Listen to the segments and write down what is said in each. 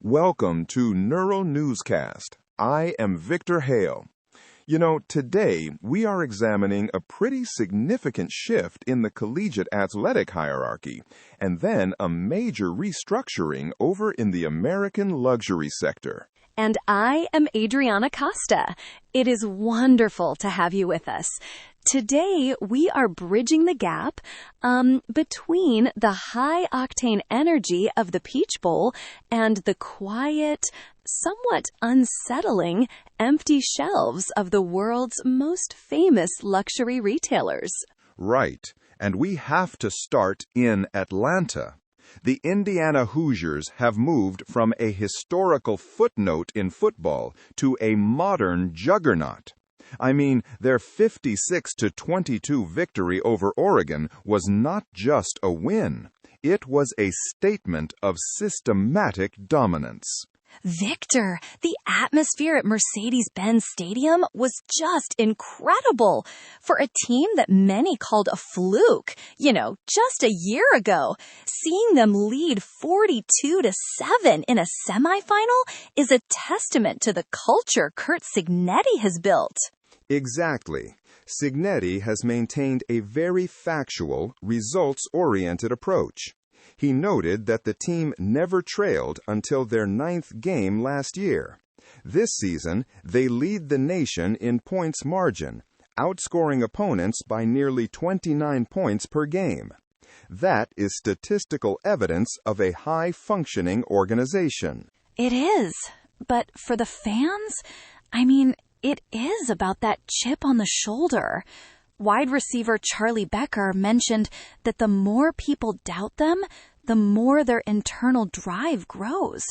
Welcome to Neural Newscast. I am Victor Hale. Today we are examining a pretty significant shift in the collegiate athletic hierarchy, and then a major restructuring over in the American luxury sector. And I am Adriana Costa. It is wonderful to have you with us. Today, we are bridging the gap between the high-octane energy of the Peach Bowl and the quiet, somewhat unsettling, empty shelves of the world's most famous luxury retailers. Right, and we have to start in Atlanta. The Indiana Hoosiers have moved from a historical footnote in football to a modern juggernaut. I mean, their 56-22 victory over Oregon was not just a win. It was a statement of systematic dominance. Victor, the atmosphere at Mercedes-Benz Stadium was just incredible. For a team that many called a fluke, just a year ago, seeing them lead 42-7 in a semifinal is a testament to the culture Curt Cignetti has built. Exactly. Cignetti has maintained a very factual, results-oriented approach. He noted that the team never trailed until their 9th game last year. This season, they lead the nation in points margin, outscoring opponents by nearly 29 points per game. That is statistical evidence of a high-functioning organization. It is. But for the fans, it is about that chip on the shoulder. Wide receiver Charlie Becker mentioned that the more people doubt them, the more their internal drive grows.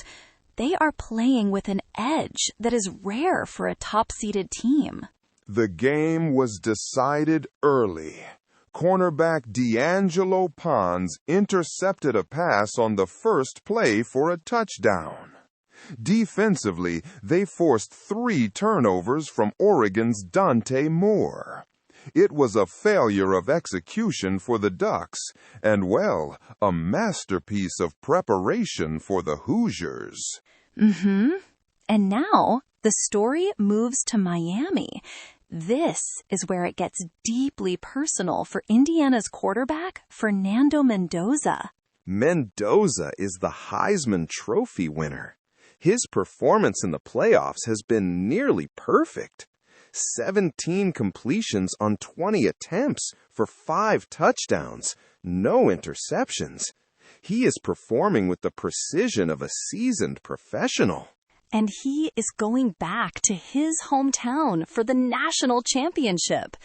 They are playing with an edge that is rare for a top-seeded team. The game was decided early. Cornerback D'Angelo Pons intercepted a pass on the first play for a touchdown. Defensively, they forced 3 turnovers from Oregon's Dante Moore. It was a failure of execution for the Ducks, and a masterpiece of preparation for the Hoosiers. And now, the story moves to Miami. This is where it gets deeply personal for Indiana's quarterback, Fernando Mendoza. Mendoza is the Heisman Trophy winner. His performance in the playoffs has been nearly perfect. 17 completions on 20 attempts for 5 touchdowns, no interceptions. He is performing with the precision of a seasoned professional. And he is going back to his hometown for the national championship.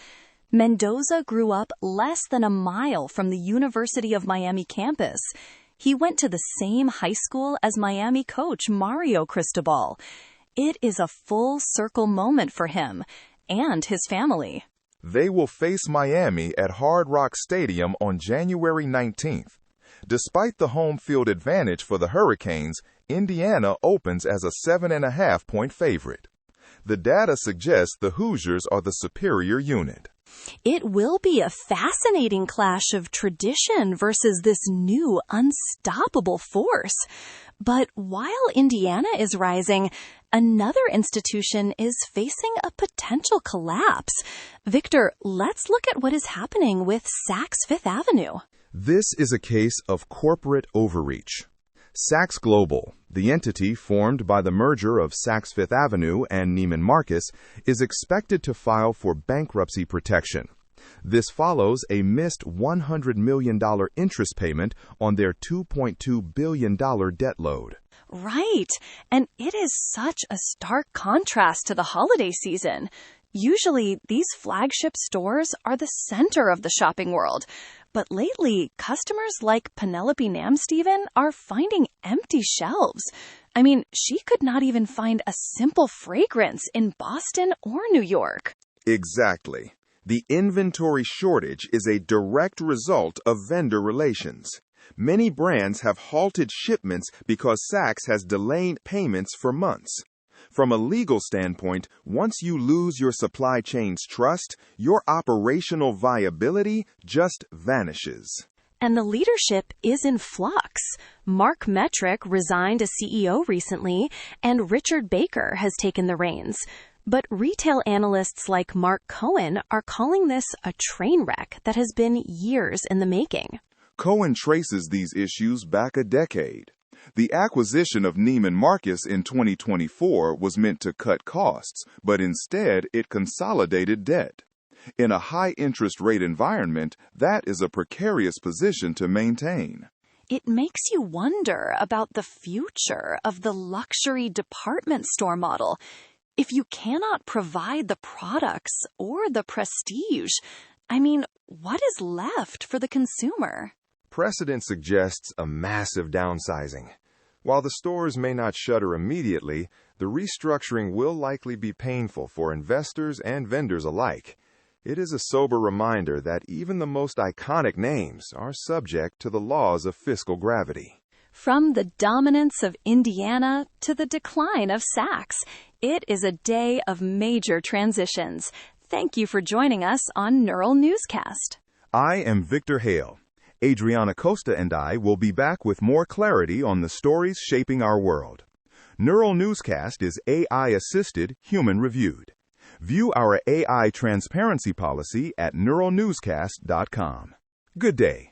Mendoza grew up less than a mile from the University of Miami campus. He went to the same high school as Miami coach Mario Cristobal. It is a full circle moment for him and his family. They will face Miami at Hard Rock Stadium on January 19th. Despite the home field advantage for the Hurricanes, Indiana opens as a 7.5-point favorite. The data suggests the Hoosiers are the superior unit. It will be a fascinating clash of tradition versus this new, unstoppable force. But while Indiana is rising, another institution is facing a potential collapse. Victor, let's look at what is happening with Saks Fifth Avenue. This is a case of corporate overreach. Saks Global, the entity formed by the merger of Saks Fifth Avenue and Neiman Marcus, is expected to file for bankruptcy protection. This follows a missed $100 million interest payment on their $2.2 billion debt load. Right, and it is such a stark contrast to the holiday season. Usually, these flagship stores are the center of the shopping world. But lately, customers like Penelope Namsteven are finding empty shelves. She could not even find a simple fragrance in Boston or New York. Exactly. The inventory shortage is a direct result of vendor relations. Many brands have halted shipments because Saks has delayed payments for months. From a legal standpoint, once you lose your supply chain's trust, your operational viability just vanishes. And the leadership is in flux. Mark Metrick resigned as CEO recently, and Richard Baker has taken the reins. But retail analysts like Mark Cohen are calling this a train wreck that has been years in the making. Cohen traces these issues back a decade. The acquisition of Neiman Marcus in 2024 was meant to cut costs, but instead it consolidated debt. In a high-interest rate environment, that is a precarious position to maintain. It makes you wonder about the future of the luxury department store model. If you cannot provide the products or the prestige, what is left for the consumer? Precedent suggests a massive downsizing. While the stores may not shutter immediately, the restructuring will likely be painful for investors and vendors alike. It is a sober reminder that even the most iconic names are subject to the laws of fiscal gravity. From the dominance of Indiana to the decline of Saks, it is a day of major transitions. Thank you for joining us on Neural Newscast. I am Victor Hale. Adriana Costa and I will be back with more clarity on the stories shaping our world. Neural Newscast is AI-assisted, human-reviewed. View our AI transparency policy at neuralnewscast.com. Good day.